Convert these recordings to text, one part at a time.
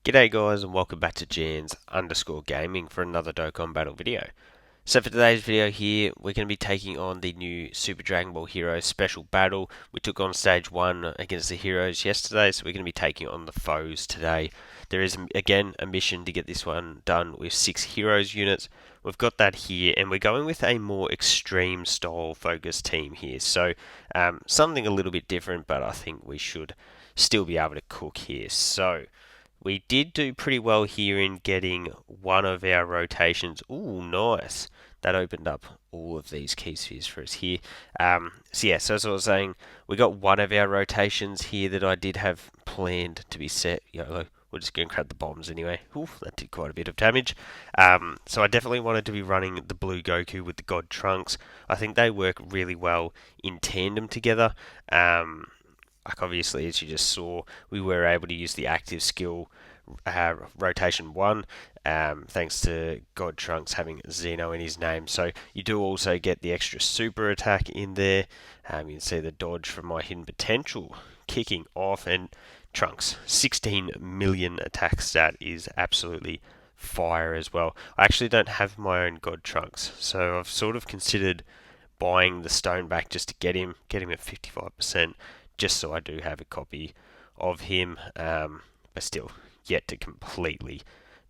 G'day guys and welcome back to Jans_gaming for another Dokkan Battle video. So for today's video here, we're going to be taking on the new Super Dragon Ball Heroes special battle. We took on stage 1 against the heroes yesterday, so we're going to be taking on the foes today. There is again a mission to get this one done with 6 heroes units. We've got that here, and we're going with a more extreme style focused team here. So something a little bit different, but I think we should still be able to cook here. So we did do pretty well here in getting one of our rotations. Ooh, nice. That opened up all of these key spheres for us here. So as I was saying, we got one of our rotations here that I did have planned to be set. YOLO. We're just going to grab the bombs anyway. Ooh, that did quite a bit of damage. So I definitely wanted to be running the blue Goku with the God Trunks. I think they work really well in tandem together. Like obviously, as you just saw, we were able to use the active skill rotation 1, thanks to God Trunks having Xeno in his name. So you do also get the extra super attack in there. You can see the dodge from my hidden potential kicking off, and Trunks 16 million attack stat is absolutely fire as well. I actually don't have my own God Trunks, so I've sort of considered buying the stone back just to get him at 55%, just so I do have a copy of him, but still yet to completely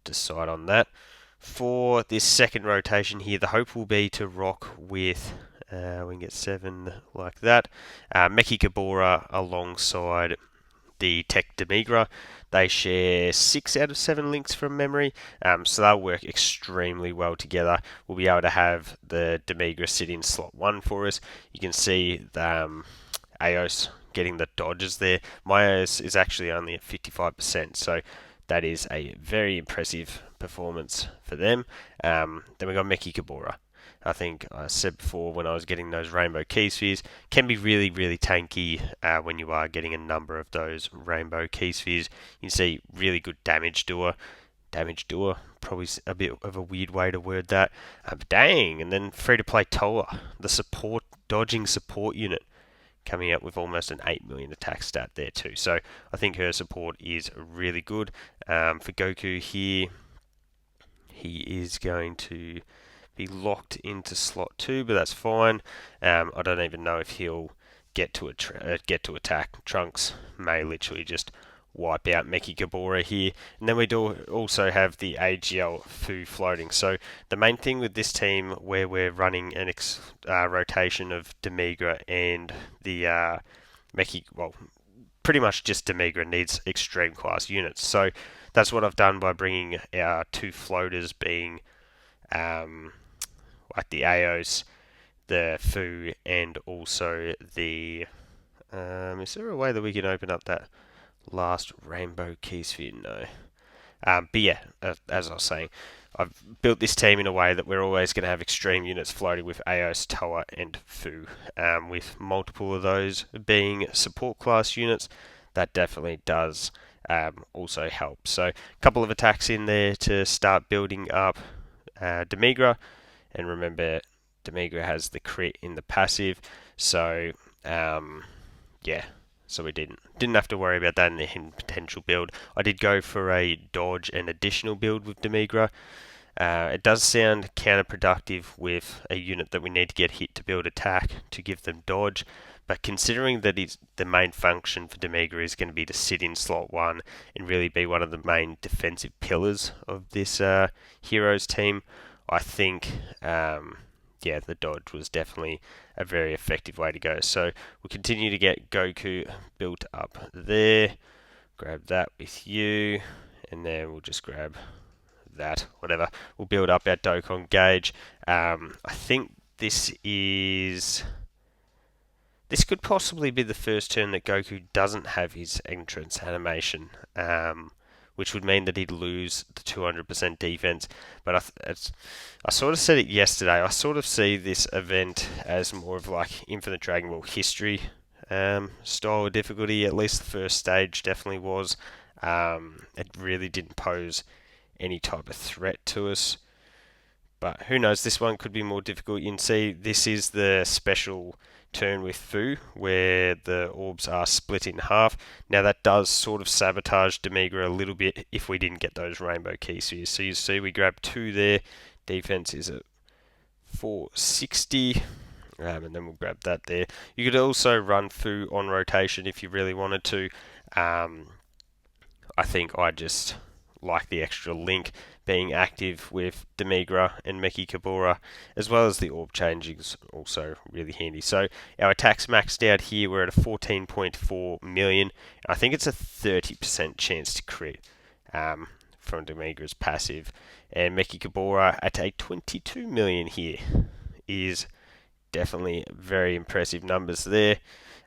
decide on that. For this second rotation here, the hope will be to rock with, we can get 7 like that, Meki Kabura alongside the Tech Demigra. They share 6 out of 7 links from memory, so they'll work extremely well together. We'll be able to have the Demigra sit in slot 1 for us. You can see the Aos getting the dodges there. My Aos is actually only at 55%, so that is a very impressive performance for them. Then we got Meki Kabura. I think I said before when I was getting those rainbow key spheres, can be really, really tanky when you are getting a number of those rainbow key spheres. You can see really good damage doer. Damage doer, probably a bit of a weird way to word that. But dang, and then free to play Toa, the support dodging support unit, coming out with almost an 8 million attack stat there too. So I think her support is really good. For Goku here, he is going to be locked into slot 2, but that's fine. I don't even know if he'll get to attack. Trunks may literally just wipe out Meki Kabura here. And then we do also have the AGL Fu floating. So the main thing with this team, where we're running an rotation of Demigra and the Meki, well, pretty much just Demigra needs extreme class units. So that's what I've done by bringing our 2 floaters, being like the Aos, the Fu, and also the... is there a way that we can open up that last rainbow key sphere? No. But yeah, as I was saying, I've built this team in a way that we're always going to have extreme units floating with Aos, Toa, and Fu. With multiple of those being support class units, that definitely does also help. So a couple of attacks in there to start building up Demigra. And remember, Demigra has the crit in the passive, so yeah, so we didn't have to worry about that in the hidden potential build. I did go for a dodge and additional build with Demigra. It does sound counterproductive with a unit that we need to get hit to build attack to give them dodge, but considering that the main function for Demigra is going to be to sit in slot 1 and really be one of the main defensive pillars of this heroes team, I think, the dodge was definitely a very effective way to go. So we'll continue to get Goku built up there. Grab that with you, and then we'll just grab that, whatever. We'll build up our Dokkan gauge. I think this could possibly be the first turn that Goku doesn't have his entrance animation. Which would mean that he'd lose the 200% defense. But I sort of said it yesterday. I sort of see this event as more of like Infinite Dragon Ball history style of difficulty. At least the first stage definitely was. It really didn't pose any type of threat to us. But who knows, this one could be more difficult. You can see this is the special turn with Fu, where the orbs are split in half. Now that does sort of sabotage Demigra a little bit if we didn't get those rainbow key spheres. So you see we grab 2 there. Defense is at 460. And then we'll grab that there. You could also run Fu on rotation if you really wanted to. I think I just like the extra link being active with Demigra and Meki Kabura, as well as the orb changing is also really handy. So our attacks maxed out here, we're at a 14.4 million. I think it's a 30% chance to crit from Demigra's passive. And Meki Kabura at a 22 million here is definitely very impressive numbers there.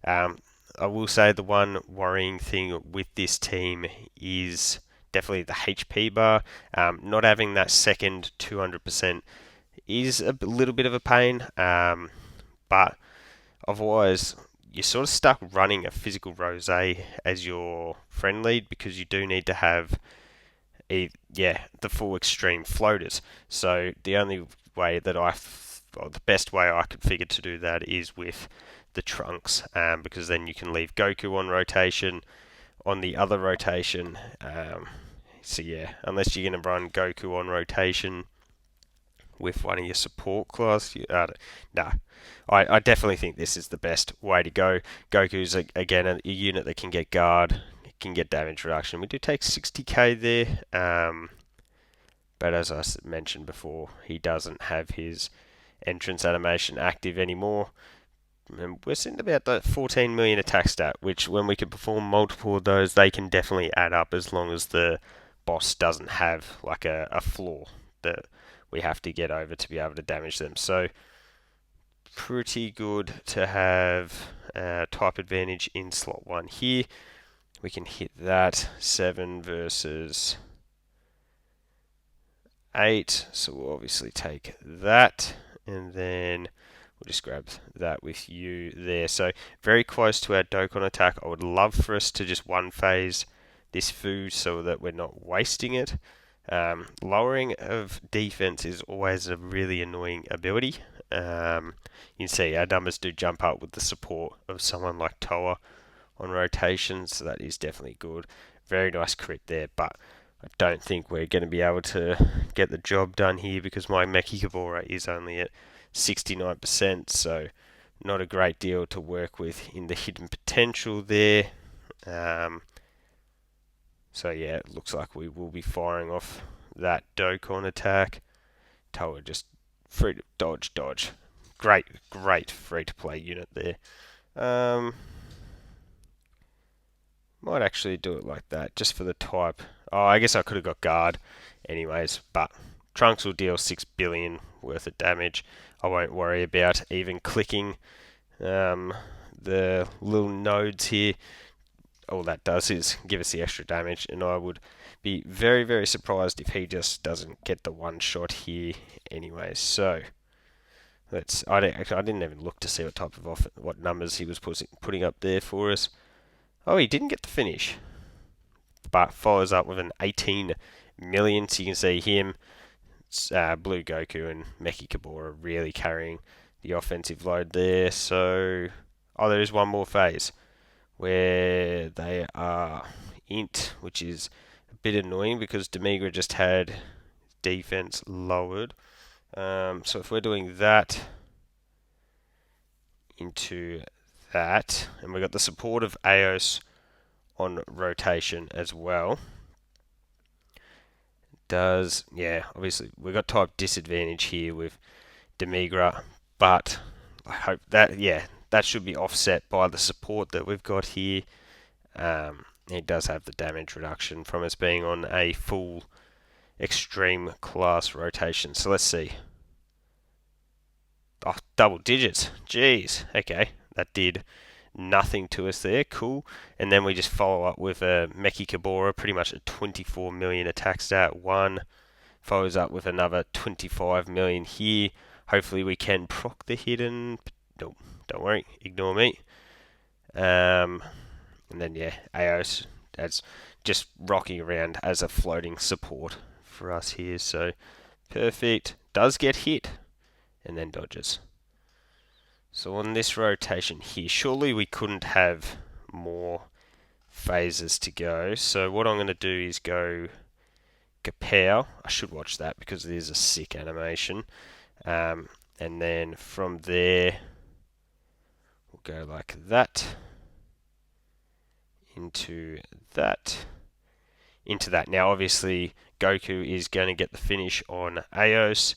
I will say the one worrying thing with this team is definitely the HP bar. Not having that second 200% is a little bit of a pain, but otherwise you're sort of stuck running a physical rosé as your friend lead because you do need to have the full extreme floaters. So the only way that the best way I could figure to do that is with the trunks, because then you can leave Goku on rotation. On the other rotation, so yeah, unless you're going to run Goku on rotation with one of your support class, I definitely think this is the best way to go. Goku's again a unit that can get guard, can get damage reduction. We do take 60k there, but as I mentioned before, he doesn't have his entrance animation active anymore. And we're sitting about that 14 million attack stat, which when we can perform multiple of those, they can definitely add up as long as the boss doesn't have like a flaw that we have to get over to be able to damage them. So pretty good to have type advantage in slot 1 here. We can hit that 7 versus 8, so we'll obviously take that, and then we'll just grab that with you there. So very close to our Dokkan attack. I would love for us to just one phase this food so that we're not wasting it. Lowering of defense is always a really annoying ability. You can see our numbers do jump up with the support of someone like Toa on rotation, so that is definitely good. Very nice crit there, but I don't think we're going to be able to get the job done here because my Meki Kabura is only at 69%, so not a great deal to work with in the hidden potential there. So yeah, it looks like we will be firing off that Dokkan attack. Toa just free to dodge. Great free to play unit there. Might actually do it like that, just for the type. Oh, I guess I could have got guard anyways, but Trunks will deal 6 billion worth of damage. I won't worry about even clicking the little nodes here. All that does is give us the extra damage, and I would be very, very surprised if he just doesn't get the one shot here anyways. So I didn't even look to see what numbers he was putting up there for us. Oh, he didn't get the finish, but follows up with an 18 million. So you can see him, Blue Goku, and Meki Kabura really carrying the offensive load there. So, there is one more phase where they are int, which is a bit annoying because Demigra just had defense lowered. So if we're doing that into that, and we've got the support of Aos on rotation as well. Obviously we've got type disadvantage here with Demigra, but I hope that should be offset by the support that we've got here. He does have the damage reduction from us being on a full extreme class rotation. So let's see. Oh, double digits. Jeez. Okay, that did nothing to us there. Cool. And then we just follow up with a Meki Kabura, pretty much a 24 million attack stat. One follows up with another 25 million here. Hopefully we can proc the hidden. No, don't worry. Ignore me. And then Aos, that's just rocking around as a floating support for us here. So perfect. Does get hit and then dodges. So on this rotation here, surely we couldn't have more phases to go. So what I'm going to do is go Kapow. I should watch that because it is a sick animation. And then from there, we'll go like that, into that, into that. Now, obviously, Goku is going to get the finish on Aos.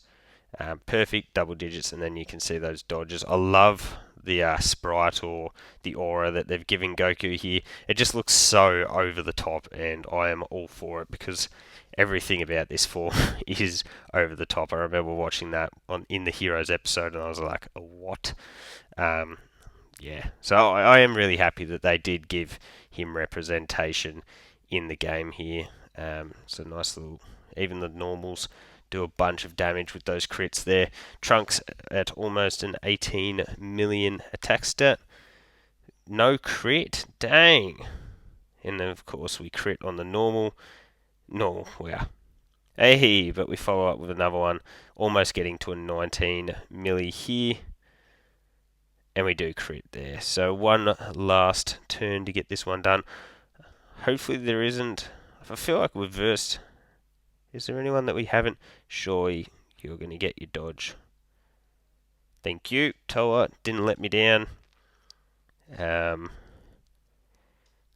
Perfect double digits, and then you can see those dodges. I love the sprite or the aura that they've given Goku here. It just looks so over the top, and I am all for it because everything about this form is over the top. I remember watching that in the Heroes episode, and I was like, what? Yeah, so I am really happy that they did give him representation in the game here. So nice little, even the normals do a bunch of damage with those crits there. Trunks at almost an 18 million attack stat. No crit, dang. And then of course we crit on the normal. No, wow. Hey, but we follow up with another one, almost getting to a 19 milli here. And we do crit there. So one last turn to get this one done. Hopefully there isn't. I feel like we've versed. Is there anyone that we haven't? Surely you're going to get your dodge. Thank you, Toa. Didn't let me down.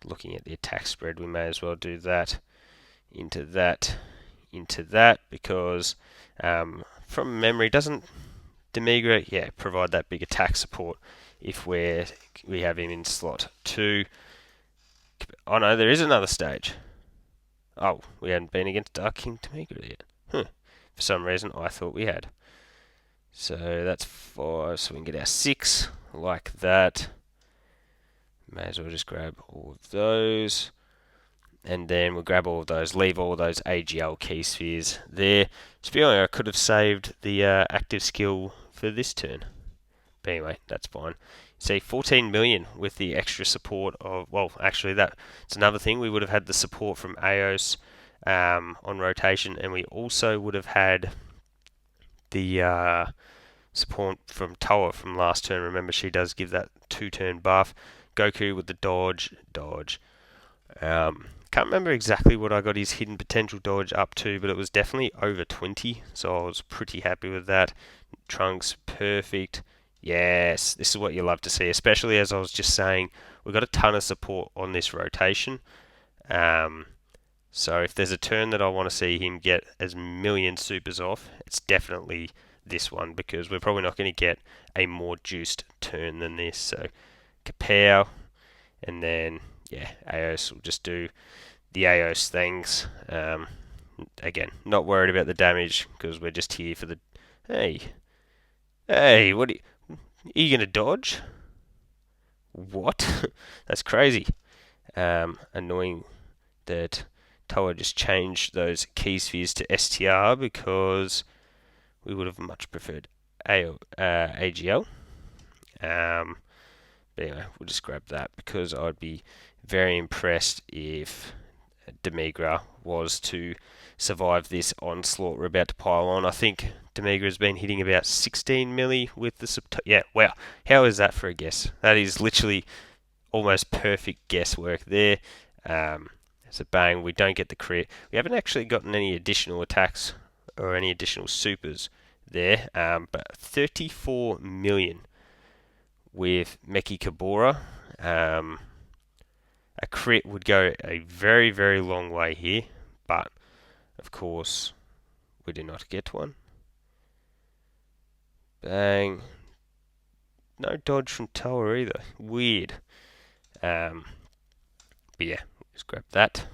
Looking at the attack spread, we may as well do that. Into that. Into that. Because from memory, doesn't Demigra, provide that big attack support if we have him in slot 2. Oh no, there is another stage. Oh, we hadn't been against Dark King Demigra yet. For some reason, I thought we had. So that's 5, so we can get our 6 like that. May as well just grab all of those. And then we'll grab all of those, leave all of those AGL key spheres there. Just feeling I could have saved the active skill for this turn. But anyway, that's fine. See, 14 million with the extra support of, well, actually that's another thing. We would have had the support from Aos on rotation, and we also would have had the support from Toa from last turn. Remember, she does give that 2-turn buff. Goku with the dodge. Can't remember exactly what I got his hidden potential dodge up to, but it was definitely over 20, so I was pretty happy with that. Trunks, perfect. Yes, this is what you love to see, especially as I was just saying, we've got a ton of support on this rotation. So if there's a turn that I want to see him get as million supers off, it's definitely this one, because we're probably not going to get a more juiced turn than this. So Kapow, and then Aos will just do the Aos things. Again, not worried about the damage because we're just here for the. Hey, what are you going to dodge? What? That's crazy. Annoying that Toa just changed those key spheres to STR because we would have much preferred AGL. But anyway, we'll just grab that because I'd be very impressed if Demigra was to survive this onslaught we're about to pile on. I think Demigra has been hitting about 16 milli with the wow. How is that for a guess? That is literally almost perfect guesswork there. So bang, we don't get the crit. We haven't actually gotten any additional attacks or any additional supers there, but 34 million with Meki Kabura. A crit would go a very, very long way here, but of course we do not get one. Bang. No dodge from Toa either. Weird. But yeah, just grab that.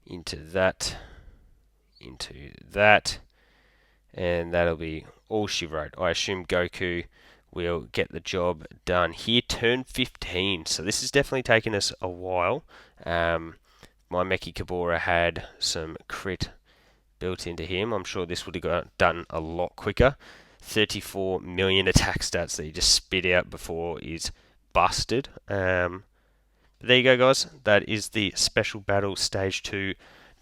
Into that. Into that. And that'll be all she wrote. I assume Goku will get the job done here. Turn 15. So this has definitely taken us a while. My Meki Kabura had some crit built into him. I'm sure this would have got done a lot quicker. 34 million attack stats that he just spit out before he's busted. There you go, guys. That is the special battle stage 2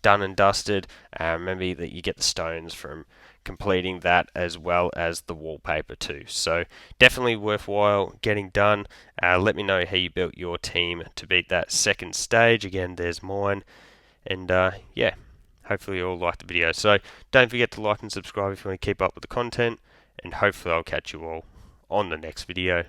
done and dusted. Remember that you get the stones from completing that, as well as the wallpaper too. So definitely worthwhile getting done. Let me know how you built your team to beat that second stage. Again, there's mine. And yeah, hopefully you all liked the video. So don't forget to like and subscribe if you want to keep up with the content. And hopefully I'll catch you all on the next video.